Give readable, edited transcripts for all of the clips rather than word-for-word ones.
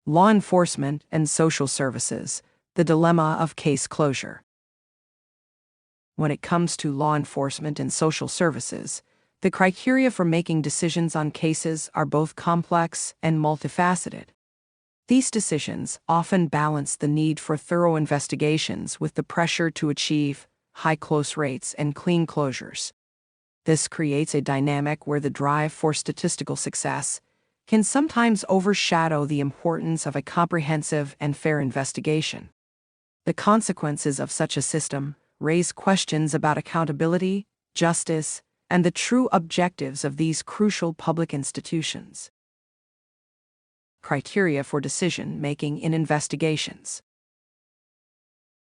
Law enforcement and social services, the dilemma of case closure. When it comes to law enforcement and social services, the criteria for making decisions on cases are both complex and multifaceted. These decisions often balance the need for thorough investigations with the pressure to achieve high close rates and clean closures. This creates a dynamic where the drive for statistical success can sometimes overshadow the importance of a comprehensive and fair investigation. The consequences of such a system raise questions about accountability, justice, and the true objectives of these crucial public institutions. Criteria for decision-making in investigations.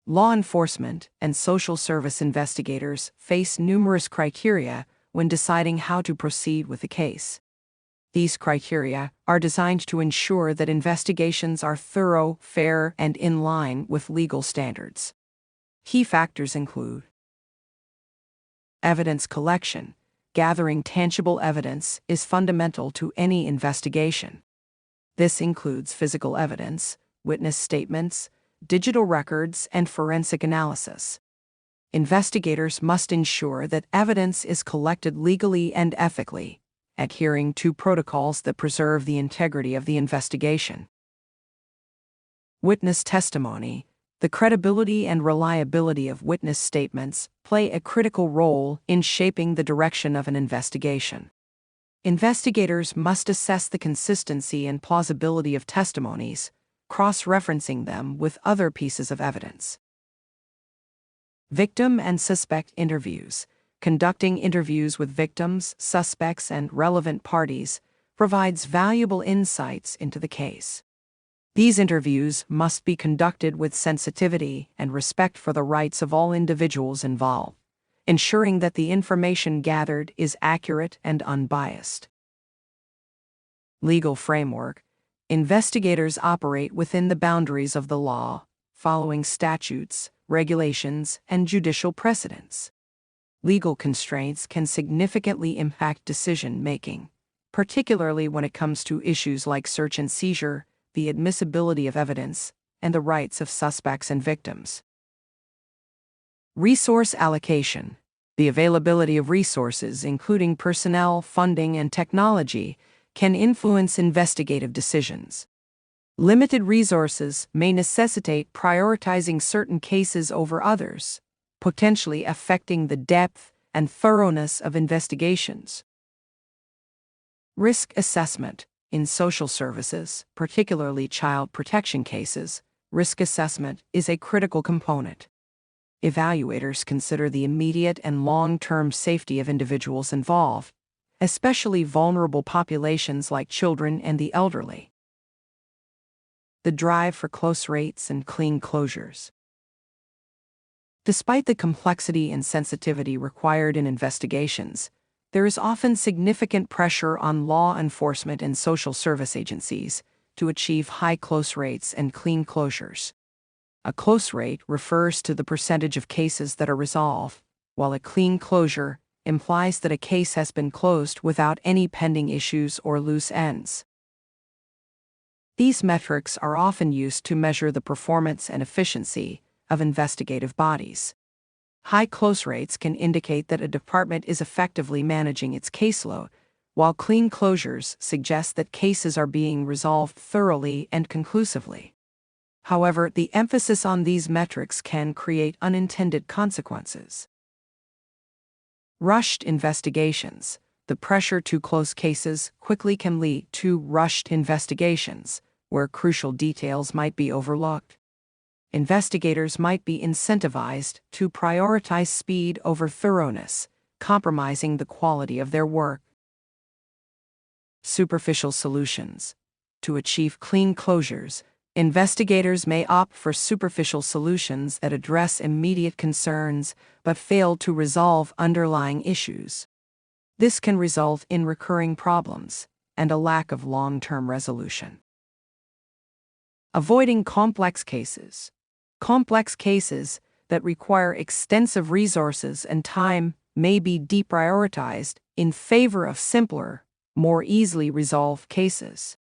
Law enforcement and social service investigators face numerous criteria when deciding how to proceed with a case. These criteria are designed to ensure that investigations are thorough, fair, and in line with legal standards. Key factors include evidence collection. Gathering tangible evidence is fundamental to any investigation. This includes physical evidence, witness statements, digital records, and forensic analysis. Investigators must ensure that evidence is collected legally and ethically, adhering to protocols that preserve the integrity of the investigation. Witness testimony. The credibility and reliability of witness statements play a critical role in shaping the direction of an investigation. Investigators must assess the consistency and plausibility of testimonies, cross-referencing them with other pieces of evidence. Victim and suspect interviews. Conducting interviews with victims, suspects, and relevant parties provides valuable insights into the case. These interviews must be conducted with sensitivity and respect for the rights of all individuals involved, ensuring that the information gathered is accurate and unbiased. Legal framework. Investigators operate within the boundaries of the law, following statutes, regulations, and judicial precedents. Legal constraints can significantly impact decision-making, particularly when it comes to issues like search and seizure, the admissibility of evidence, and the rights of suspects and victims. Resource allocation. The availability of resources, including personnel, funding, and technology, can influence investigative decisions. Limited resources may necessitate prioritizing certain cases over others, potentially affecting the depth and thoroughness of investigations. Risk assessment. In social services, particularly child protection cases, risk assessment is a critical component. Evaluators consider the immediate and long-term safety of individuals involved, especially vulnerable populations like children and the elderly. The drive for close rates and clean closures. Despite the complexity and sensitivity required in investigations, there is often significant pressure on law enforcement and social service agencies to achieve high close rates and clean closures. A close rate refers to the percentage of cases that are resolved, while a clean closure implies that a case has been closed without any pending issues or loose ends. These metrics are often used to measure the performance and efficiency of investigative bodies. High close rates can indicate that a department is effectively managing its caseload, while clean closures suggest that cases are being resolved thoroughly and conclusively. However, the emphasis on these metrics can create unintended consequences. Rushed investigations. The pressure to close cases quickly can lead to rushed investigations, where crucial details might be overlooked. Investigators might be incentivized to prioritize speed over thoroughness, compromising the quality of their work. Superficial solutions. To achieve clean closures, investigators may opt for superficial solutions that address immediate concerns but fail to resolve underlying issues. This can result in recurring problems and a lack of long-term resolution. Avoiding complex cases. Complex cases that require extensive resources and time may be deprioritized in favor of simpler, more easily resolved cases.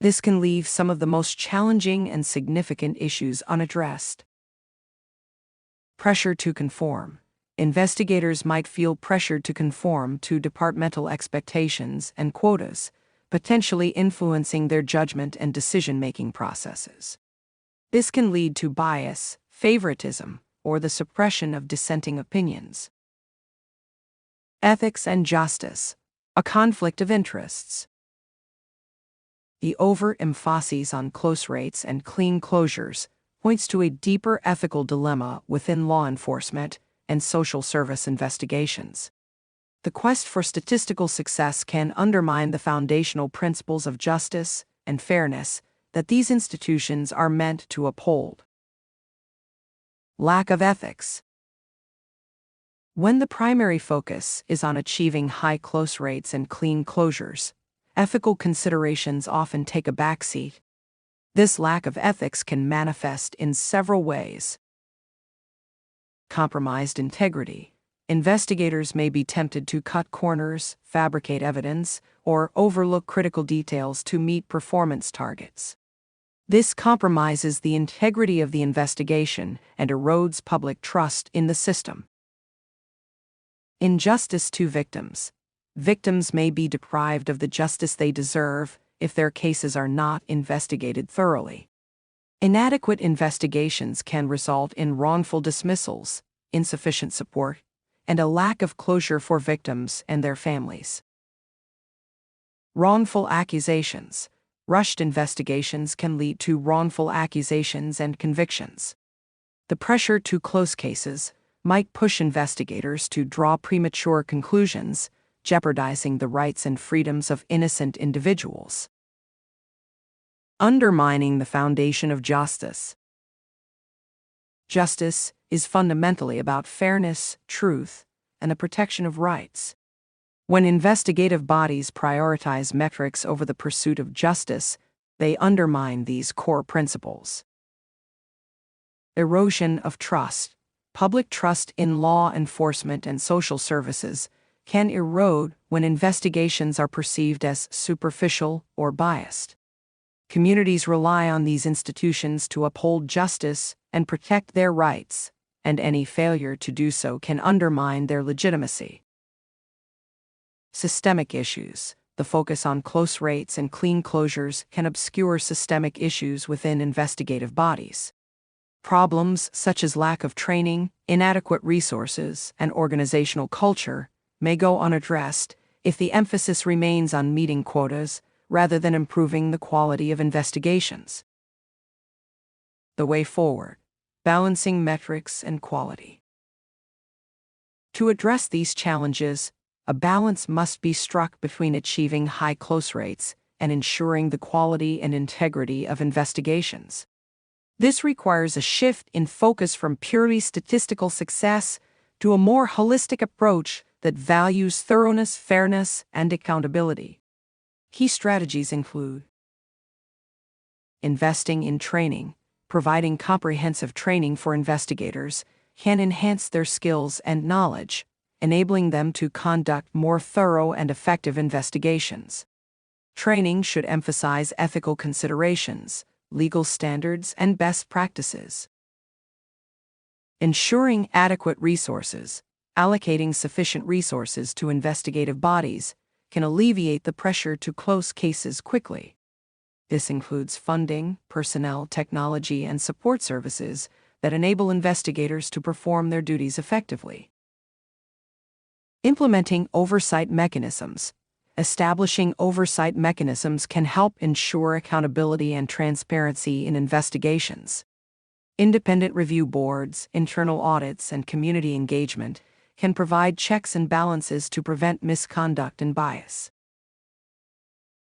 This can leave some of the most challenging and significant issues unaddressed. Pressure to conform. Investigators might feel pressured to conform to departmental expectations and quotas, potentially influencing their judgment and decision-making processes. This can lead to bias, favoritism, or the suppression of dissenting opinions. Ethics and justice. A conflict of interests. The overemphasis on close rates and clean closures points to a deeper ethical dilemma within law enforcement and social service investigations. The quest for statistical success can undermine the foundational principles of justice and fairness that these institutions are meant to uphold. Lack of ethics. When the primary focus is on achieving high close rates and clean closures, ethical considerations often take a backseat. This lack of ethics can manifest in several ways. Compromised integrity. Investigators may be tempted to cut corners, fabricate evidence, or overlook critical details to meet performance targets. This compromises the integrity of the investigation and erodes public trust in the system. Injustice to victims. Victims may be deprived of the justice they deserve if their cases are not investigated thoroughly. Inadequate investigations can result in wrongful dismissals, insufficient support, and a lack of closure for victims and their families. Wrongful accusations. Rushed investigations can lead to wrongful accusations and convictions. The pressure to close cases might push investigators to draw premature conclusions, jeopardizing the rights and freedoms of innocent individuals. Undermining the foundation of justice. Justice is fundamentally about fairness, truth, and the protection of rights. When investigative bodies prioritize metrics over the pursuit of justice, they undermine these core principles. Erosion of trust. Public trust in law enforcement and social services can erode when investigations are perceived as superficial or biased. Communities rely on these institutions to uphold justice and protect their rights, and any failure to do so can undermine their legitimacy. Systemic issues. The focus on close rates and clean closures can obscure systemic issues within investigative bodies. Problems such as lack of training, inadequate resources, and organizational culture may go unaddressed if the emphasis remains on meeting quotas rather than improving the quality of investigations. The way forward. Balancing metrics and quality. To address these challenges, a balance must be struck between achieving high close rates and ensuring the quality and integrity of investigations. This requires a shift in focus from purely statistical success to a more holistic approach that values thoroughness, fairness, and accountability. Key strategies include investing in training. Providing comprehensive training for investigators can enhance their skills and knowledge, enabling them to conduct more thorough and effective investigations. Training should emphasize ethical considerations, legal standards, and best practices. Ensuring adequate resources. Allocating sufficient resources to investigative bodies can alleviate the pressure to close cases quickly. This includes funding, personnel, technology, and support services that enable investigators to perform their duties effectively. Implementing oversight mechanisms. Establishing oversight mechanisms can help ensure accountability and transparency in investigations. Independent review boards, internal audits, and community engagement can provide checks and balances to prevent misconduct and bias.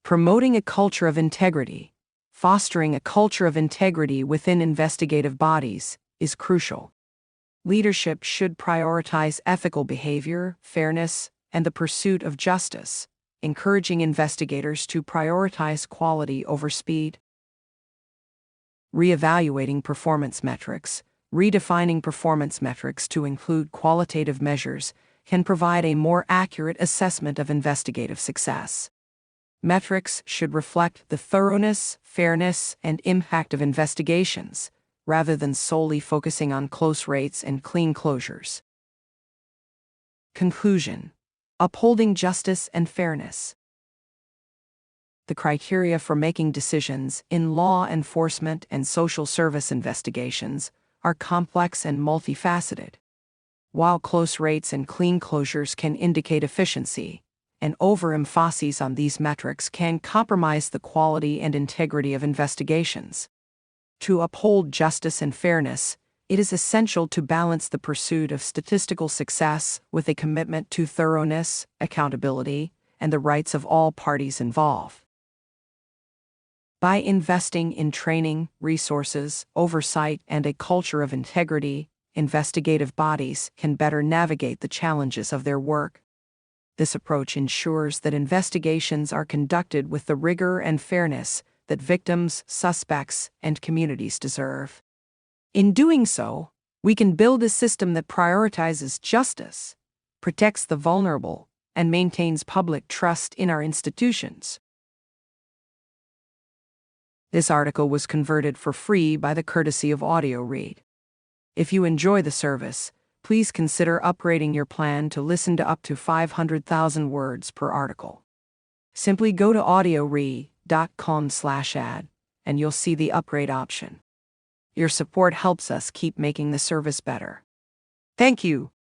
Promoting a culture of integrity. Fostering a culture of integrity within investigative bodies is crucial. Leadership should prioritize ethical behavior, fairness, and the pursuit of justice, encouraging investigators to prioritize quality over speed. Reevaluating performance metrics. Redefining performance metrics to include qualitative measures can provide a more accurate assessment of investigative success. Metrics should reflect the thoroughness, fairness, and impact of investigations, rather than solely focusing on close rates and clean closures. Conclusion: upholding justice and fairness. The criteria for making decisions in law enforcement and social service investigations are complex and multifaceted. While close rates and clean closures can indicate efficiency, an overemphasis on these metrics can compromise the quality and integrity of investigations. To uphold justice and fairness, it is essential to balance the pursuit of statistical success with a commitment to thoroughness, accountability, and the rights of all parties involved. By investing in training, resources, oversight, and a culture of integrity, investigative bodies can better navigate the challenges of their work. This approach ensures that investigations are conducted with the rigor and fairness that victims, suspects, and communities deserve. In doing so, we can build a system that prioritizes justice, protects the vulnerable, and maintains public trust in our institutions. This article was converted for free by the courtesy of Audio Read. If you enjoy the service, please consider upgrading your plan to listen to up to 500,000 words per article. Simply go to audioread.com/ad, and you'll see the upgrade option. Your support helps us keep making the service better. Thank you.